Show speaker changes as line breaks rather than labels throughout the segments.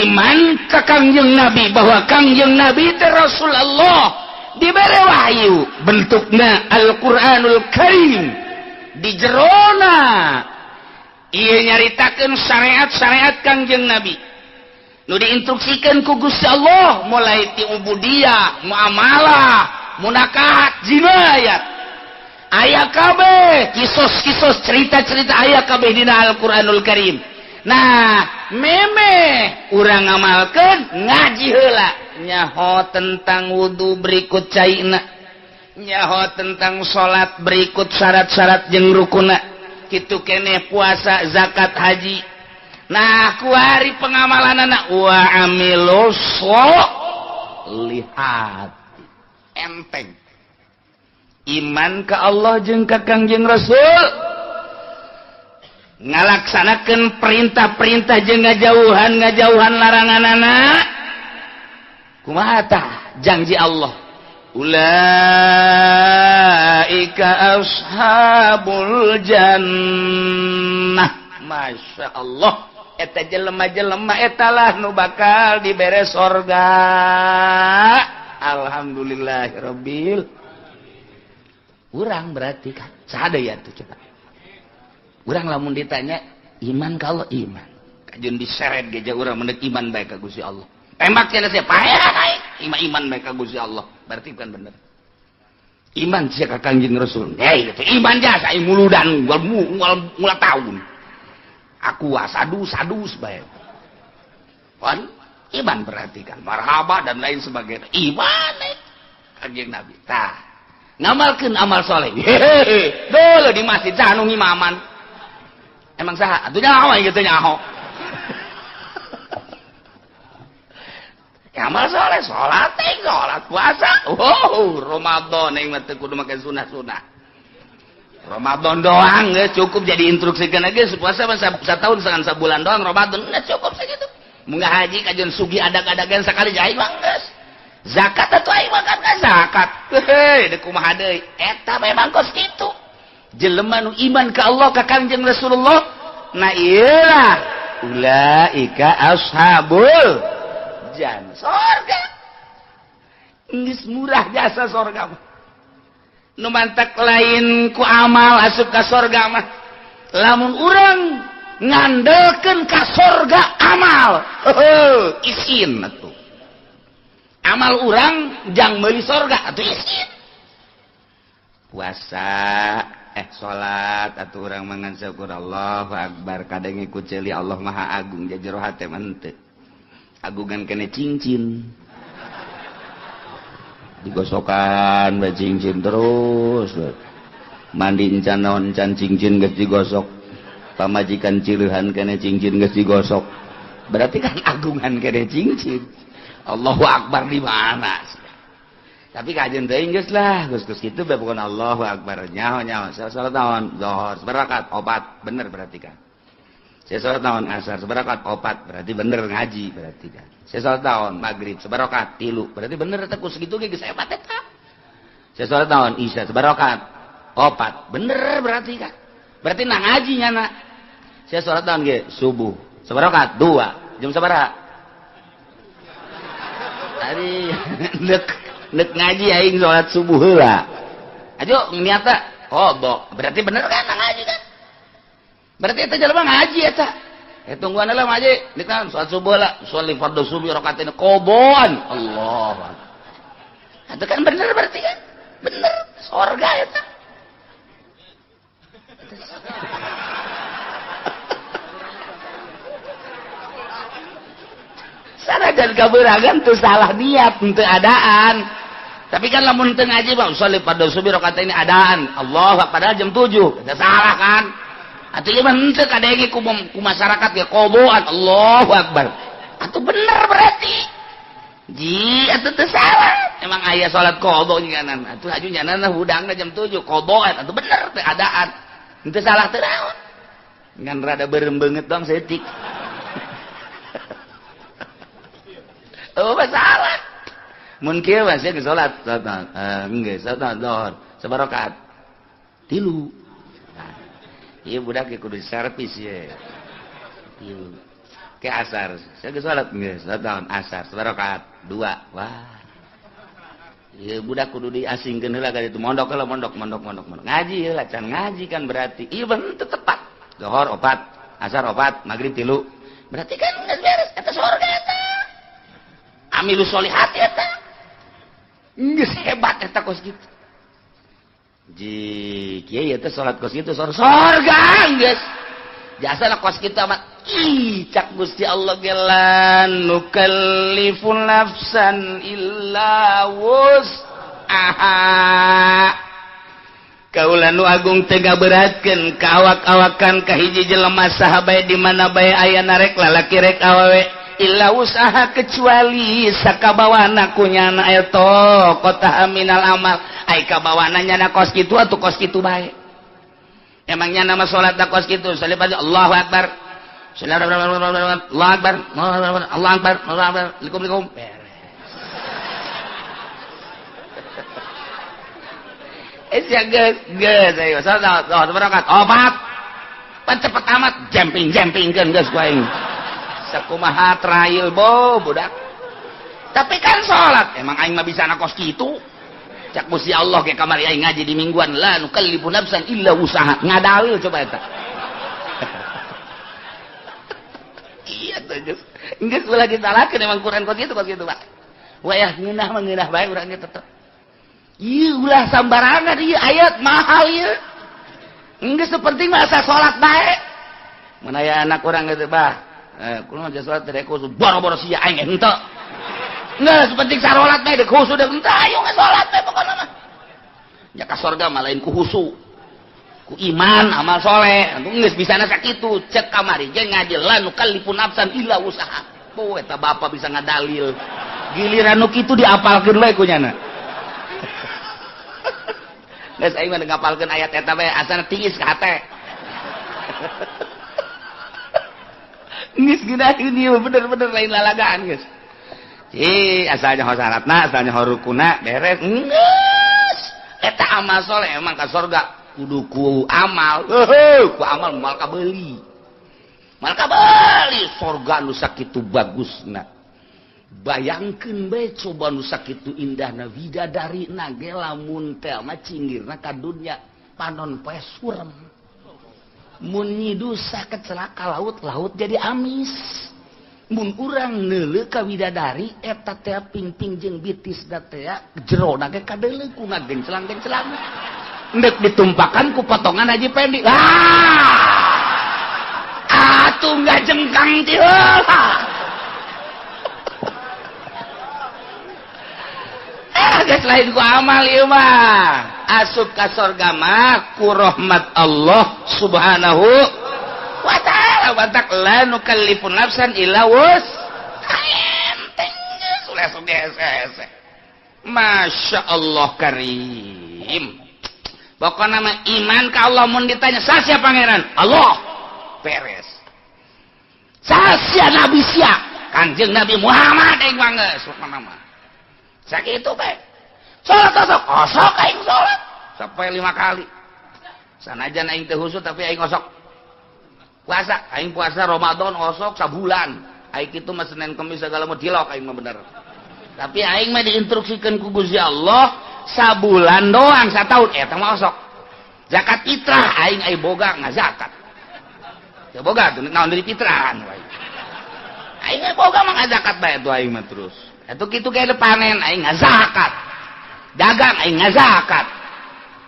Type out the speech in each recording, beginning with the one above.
iman ka Kangjeng Nabi bahwa Kangjeng Nabi teh Rasulullah dibere wahyu bentukna Al-Qur'anul Karim di jerona ieu nyaritakeun syariat-syariat Kangjeng Nabi nu diinstruksikeun ku Gusti Allah mulai ti ubudiyah, muamalah, munakahat, jinayat. Aya kabeh kisos-kisos cerita-cerita aya kabeh dina Al-Qur'anul Karim. Nah, memeh urang ngamalkeun ngaji heula nyaho tentang wudu berikut caina, nyaho tentang salat berikut syarat-syarat jeung rukunna, kitu keneh puasa, zakat, haji. Nah, ku hari pengamalanana wa amilus lihat enteng iman ka Allah jeung ka Kangjeng Rasul ngalaksanakeun perintah-perintah jeung ngajauhan laranganana kumaha tah janji Allah ulaika ashabul jannah masya Allah eta jelema-jelema etalah nu bakal dibere sorga alhamdulillahirabbil urang berarti kan sadaya tuh coba urang lamun ditanya iman ka Allah iman kajun diseret geja urang mendek iman bae ka Gusti Allah tembak cenah sia pae iman bae ka Gusti Allah berarti kan bener iman sia ka Kangjeng Rasul itu iman jasa muludan mulai tahun aku sadus bae kan iman berarti kan marhaba dan lain sebagainya iman Kangjeng Nabi tah ngamalkeun amal soleh hehehe dulu di masjid anu ngimaman emang saha atuh nyaho gitu nyaho amal soleh salat puasa Ramadan yang mah teu kudu make sunah-sunah Ramadan doang geus cukup jadi instruksikeun ge puasa mah satahun sangan sabulan doang Ramadan geus cukup sakitu mun haji kajian sugi adag-adagan sakali jai mah geus zakat atuh aing makan ka zakat heuh deuk kumaha deui eta memang kos kitu jelema nu iman ka Allah ka Kangjeng Rasulullah na ieulah ulaika ashabul jannah surga geus murah jasa surga mah nu mantak lain ku amal asup ka surga mah lamun urang ngandelkeun ka surga amal isin atuh amal urang jang meuli surga atuh isin puasa salat atuh urang mangan syukur Allahu akbar kadang ikut ceuli Allah Maha Agung jajero hate mah henteu agungan kene cincin digosokan bae cincin terus mandi encan naon encan cincin geus digosok pamajikan cileuhan kene cincin geus digosok berarti kan agungan kene cincin Allahu akbar di mana tapi kajian teuing geus lah geus kitu bae pokona Allahu akbar nyaho salat naon zuhur sabarakat 4 bener berarti kan saya salat naon asar sabarakat 4 berarti bener ngaji berarti kan saya salat naon magrib sabarakat 3 berarti bener eta ku segitu ge geus hebat eta saya salat naon isya sabarakat 4 bener berarti kan berarti na ngaji nyana saya salat naon ge subuh sabarakat 2 jam sabaraha tadi nek ngaji aing salat subuh heula ajo niata qodho berarti bener kan ngaji kan berarti eta jelema ngaji eta tungguan heula ngaji dikana salat subuh lah sholli fardhu subuh rakaatain qodhoan Allah eta kan bener berarti kan bener surga eta sanajan kabeurangan tuh salah niat henteu adaan tapi kan lamun teu ngaji mah sholli fardhu subuh rakaatain adaan Allah padahal jam 7 eta salah kan atuh ieu mah henteu kadenge ku masyarakat ge qoboan Allahu akbar atuh bener berarti ji atuh teu salah emang aya salat qobo nyanan atuh aju nyanan hudangna jam 7 qoboan atuh bener teu adaan henteu salah teu naon ngan rada beureum beungeut doang setik oh masalah mun kieu mah sia salat enggeus salat zuhur sabarakat 3 ieu budak ge kudu servis ye 3 ke asar. Saya geus salat geus, tahun asar, rakaat 2. Wah. Ieu budak kudu diasingkeun heula ka ditu. Mondok heula mondok. Ngaji heula can ngaji kan berarti. Ieu teu tepat. Zuhur 4, asar 4, magrib 3. Berarti kan geus beres eta surga eta. Amilus solihat eta. Geus hebat eta kos kitu. Ji kieu teh salat kos kitu surga geus. Jasana kos kitu amat cak Gusti Allah gelan nukallifu nafsan illa wus'aha. Kaula nu agung tega beratkeun ka awak-awakan ka hiji jelema saha bae di mana bae aya narek lalaki rek awewe illa wus'aha kecuali sakabawana kunyana eta qata minal amal ai kabawana nyana kos kitu atuh kos kitu bae. Emangnya nama salat da kos kitu salibad Allahu akbar. Allah Akbar, Allah Akbar, Assalamualaikum. Geus ayo. Salat berangkat. 4. Pan cepet amat jumping-jumpingkeun geus ku aing. Sakumaha trail budak. Tapi kan salat, emang aing mah bisa na kos kitu. Cak Gusti Allah ke kamari aing ngaji di mingguan la nukallifu nafsan illa usaha. Ngadalil coba eta. Iya tuh geus ulah ditalakeun emang Quran kos gitu Pak. Wayah ngeunah bae urang ge tetep. Ieu ulah sambarangan ieu ayat mahal ieu. Geus sepenting mah asa salat bae. Mun aya anak urang geus bah, kunaon aja salat teh khusus boro-boro sia aing henteu. Geus sepenting salat bae deuk khusus deuk henteu ayo salat bae pokona mah. Nya ka surga mah lain ku khusus. Ku iman amal soleh geus bisana sakitu cek kamari jeung ngaji la nukallifu nafsan illa usaha. Poe eta bapa bisa ngadalil. Giliran nu kitu diapalkeun we ku nyana. Geus aing mah ngapalkeun ayat eta bae asana tiis ka hate. Geus geunaheun ieu bener-bener lain lalagaan geus. Asalnya syaratna, asalnya rukuna beres. Geus. Eta amal soleh emang ka surga. Kudu ku amal ku amal mal kabeli surga nu sakitu bagusna. Bayangkeun bae coba nu sakitu indahna widadarina ge lamun teh mah cinggirna ka dunya panon poe surem. Mun nyidu saket celaka laut jadi amis. Mun urang neuleuh ka widadari eta teh pingping jeung bitisna teh jerona ge kadeuleuh ku ngagenclang. Ndek ditumpakan ku potongan Haji Pendi. Atuh enggak jengkang ti heula. Geus lain ku amal ieu mah. Asup ka surga mah ku rahmat Allah Subhanahu wa taala. Wa la nukallifu nafsan illa wus'aha. Enteng geus ulah sugese. Masya Allah karim. Pokoknya mah iman ka Allah mun ditanya sasia pangeran Allah beres. Sasia nabi sia Kanjeng Nabi Muhammad aing geus pokona mah. Sakitu bae. Salat osok aing salat sampai 5 kali. Sanajan aing teh husuk tapi aing osok. Puasa aing puasa Ramadan osok sabulan. Aing kitu mah Senin Kamis segala mah dilok aing mah bener. Tapi aing mah diinstruksikeun ku Gusti Allah sabulan doang satahun eta mah osok. Zakat fitrah aing ai boga ngazakat. Ya boga tuh naon dari fitrahan wae. Aing boga mah ngazakat bae tuh aing mah terus. Atuh kitu ge panen aing ngazakat. Dagang aing ngazakat.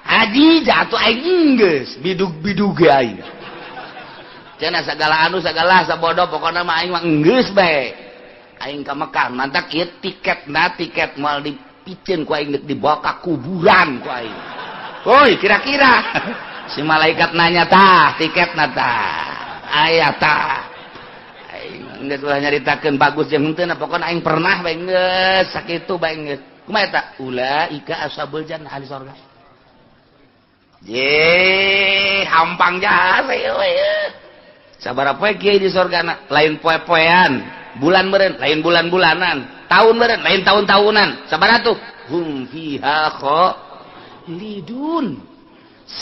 Haji jatuh aing geus bidug-bidug aing. Cenah sagala sagala sabodo pokona mah aing mah geus bae. Aing ka Mekah mantak ieu tiket moal dipicen ku aing dibawa ka kuburan ku aing. Woi, kira-kira si malaikat nanya tah tiketna tah. Aya tah. Aing geus ulah nyaritakeun bagus jeung henteu na pokona aing pernah bae geus sakitu bae geus. Kumaha eta? Ulaika ashabul jannah ahli surga. Ye, hampang jasa we. Sabaraha poe kieu di surgana? Lain poe-poean, bulan meureun lain bulan-bulanan, tahun meureun lain tahun-tahunan. Sabaraha tuh? Hum fiha khalidun.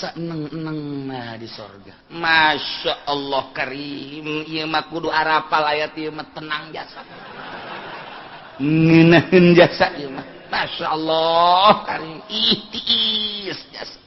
seneng-eneng nah di sorga. Masya Allah karim, ieu mah kudu arapal ayat ieu mah tenang jasa. Ngeunaheun jasa ieu mah. Masya Allah karim, ihtiis jasa.